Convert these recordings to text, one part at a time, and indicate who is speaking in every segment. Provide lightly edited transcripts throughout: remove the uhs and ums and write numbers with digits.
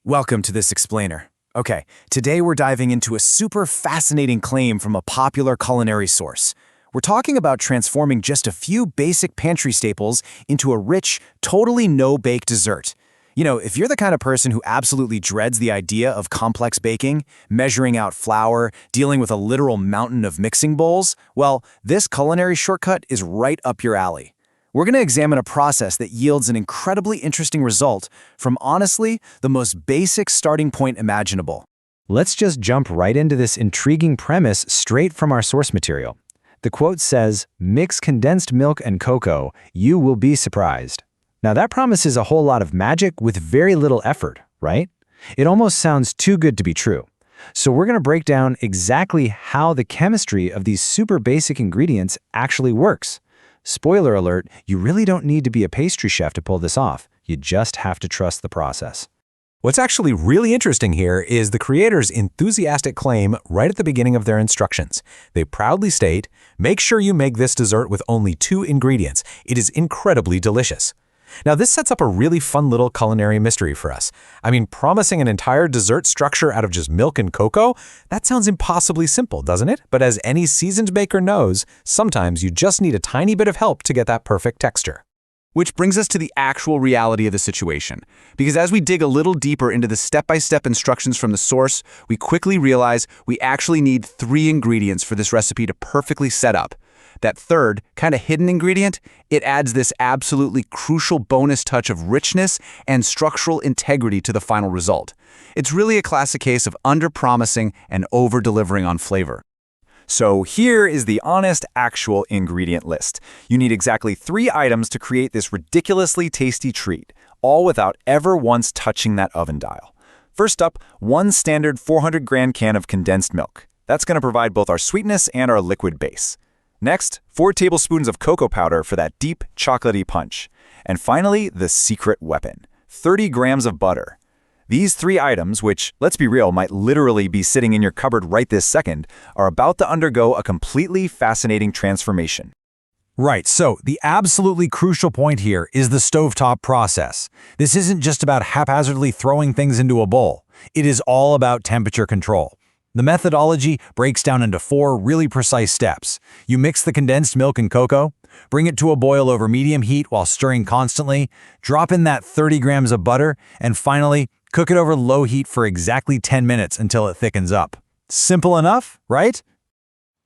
Speaker 1: Welcome to this explainer. Okay, today we're diving into a super fascinating claim from a popular culinary source. We're talking about transforming just a few basic pantry staples into a rich, totally no-bake dessert. You know, if you're the kind of person who absolutely dreads the idea of complex baking, measuring out flour, dealing with a literal mountain of mixing bowls, well, this culinary shortcut is right up your alley. We're going to examine a process that yields an incredibly interesting result from, honestly, the most basic starting point imaginable.
Speaker 2: Let's just jump right into this intriguing premise straight from our source material. The quote says, "Mix condensed milk and cocoa, you will be surprised." Now that promises a whole lot of magic with very little effort, right? It almost sounds too good to be true. So we're going to break down exactly how the chemistry of these super basic ingredients actually works. Spoiler alert, you really don't need to be a pastry chef to pull this off. You just have to trust the process.
Speaker 3: What's actually really interesting here is the creators' enthusiastic claim right at the beginning of their instructions. They proudly state, "Make sure you make this dessert with only 2 ingredients. It is incredibly delicious." Now, this sets up a really fun little culinary mystery for us. I mean, promising an entire dessert structure out of just milk and cocoa? That sounds impossibly simple, doesn't it? But as any seasoned baker knows, sometimes you just need a tiny bit of help to get that perfect texture.
Speaker 1: Which brings us to the actual reality of the situation. Because as we dig a little deeper into the step-by-step instructions from the source, we quickly realize we actually need 3 ingredients for this recipe to perfectly set up. That third, kind of hidden ingredient, it adds this absolutely crucial bonus touch of richness and structural integrity to the final result. It's really a classic case of under-promising and over-delivering on flavor. So here is the honest, actual ingredient list. You need exactly 3 items to create this ridiculously tasty treat, all without ever once touching that oven dial. First up, 1 standard 400-gram can of condensed milk. That's going to provide both our sweetness and our liquid base. Next, 4 tablespoons of cocoa powder for that deep, chocolatey punch. And finally, the secret weapon, 30 grams of butter. These 3 items, which, let's be real, might literally be sitting in your cupboard right this second, are about to undergo a completely fascinating transformation.
Speaker 4: Right, so the absolutely crucial point here is the stovetop process. This isn't just about haphazardly throwing things into a bowl. It is all about temperature control. The methodology breaks down into 4 really precise steps. You mix the condensed milk and cocoa, bring it to a boil over medium heat while stirring constantly, drop in that 30 grams of butter, and finally, cook it over low heat for exactly 10 minutes until it thickens up. Simple enough, right?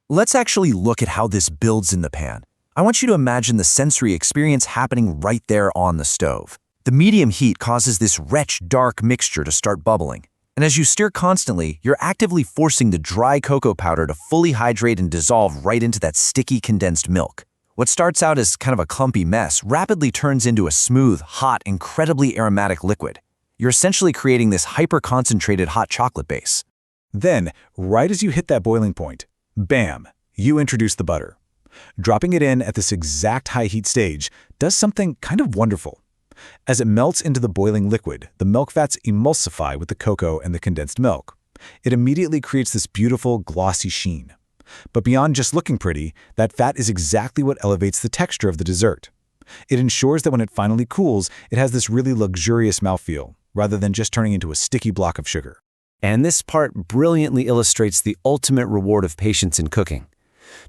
Speaker 5: Let's actually look at how this builds in the pan. I want you to imagine the sensory experience happening right there on the stove. The medium heat causes this rich, dark mixture to start bubbling. And as you stir constantly, you're actively forcing the dry cocoa powder to fully hydrate and dissolve right into that sticky condensed milk. What starts out as kind of a clumpy mess rapidly turns into a smooth, hot, incredibly aromatic liquid. You're essentially creating this hyper-concentrated hot chocolate base.
Speaker 3: Then, right as you hit that boiling point, bam, you introduce the butter. Dropping it in at this exact high heat stage does something kind of wonderful. As it melts into the boiling liquid, the milk fats emulsify with the cocoa and the condensed milk. It immediately creates this beautiful, glossy sheen. But beyond just looking pretty, that fat is exactly what elevates the texture of the dessert. It ensures that when it finally cools, it has this really luxurious mouthfeel, rather than just turning into a sticky block of sugar.
Speaker 5: And this part brilliantly illustrates the ultimate reward of patience in cooking.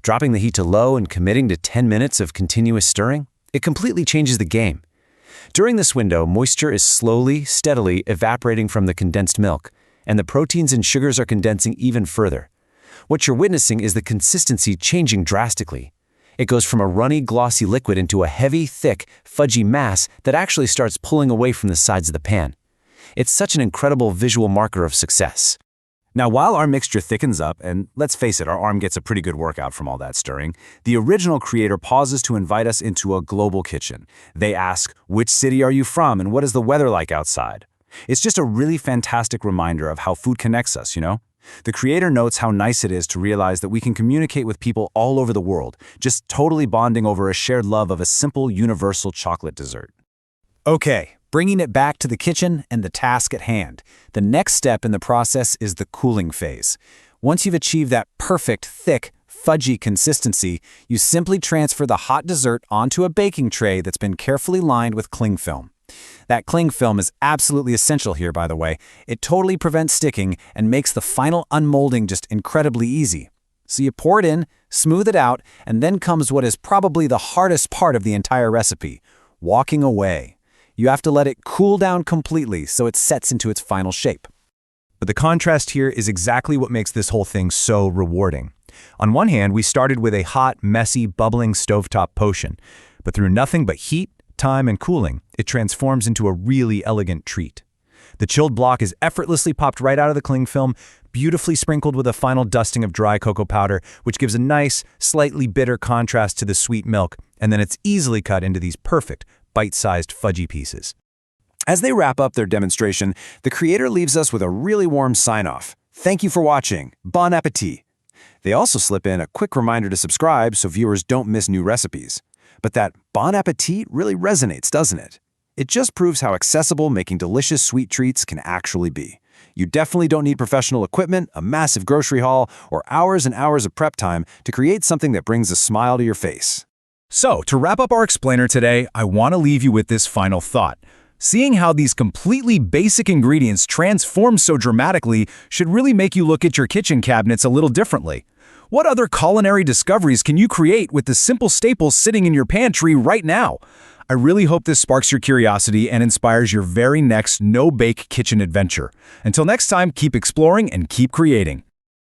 Speaker 5: Dropping the heat to low and committing to 10 minutes of continuous stirring, it completely changes the game. During this window, moisture is slowly, steadily evaporating from the condensed milk, and the proteins and sugars are condensing even further. What you're witnessing is the consistency changing drastically. It goes from a runny, glossy liquid into a heavy, thick, fudgy mass that actually starts pulling away from the sides of the pan. It's such an incredible visual marker of success.
Speaker 1: Now, while our mixture thickens up, and let's face it, our arm gets a pretty good workout from all that stirring, the original creator pauses to invite us into a global kitchen. They ask, which city are you from and what is the weather like outside? It's just a really fantastic reminder of how food connects us, you know? The creator notes how nice it is to realize that we can communicate with people all over the world, just totally bonding over a shared love of a simple, universal chocolate dessert. Okay. Bringing it back to the kitchen and the task at hand. The next step in the process is the cooling phase. Once you've achieved that perfect, thick, fudgy consistency, you simply transfer the hot dessert onto a baking tray that's been carefully lined with cling film. That cling film is absolutely essential here, by the way. It totally prevents sticking and makes the final unmolding just incredibly easy. So you pour it in, smooth it out, and then comes what is probably the hardest part of the entire recipe, walking away. You have to let it cool down completely so it sets into its final shape.
Speaker 4: But the contrast here is exactly what makes this whole thing so rewarding. On one hand, we started with a hot, messy, bubbling stovetop potion, but through nothing but heat, time, and cooling, it transforms into a really elegant treat. The chilled block is effortlessly popped right out of the cling film, beautifully sprinkled with a final dusting of dry cocoa powder, which gives a nice, slightly bitter contrast to the sweet milk, and then it's easily cut into these perfect, bite-sized fudgy pieces.
Speaker 1: As they wrap up their demonstration, the creator leaves us with a really warm sign-off. Thank you for watching. Bon appetit. They also slip in a quick reminder to subscribe so viewers don't miss new recipes. But that bon appetit really resonates, doesn't it? It just proves how accessible making delicious sweet treats can actually be. You definitely don't need professional equipment, a massive grocery haul, or hours and hours of prep time to create something that brings a smile to your face.
Speaker 4: So, to wrap up our explainer today, I want to leave you with this final thought. Seeing how these completely basic ingredients transform so dramatically should really make you look at your kitchen cabinets a little differently. What other culinary discoveries can you create with the simple staples sitting in your pantry right now? I really hope this sparks your curiosity and inspires your very next no-bake kitchen adventure. Until next time, keep exploring and keep creating.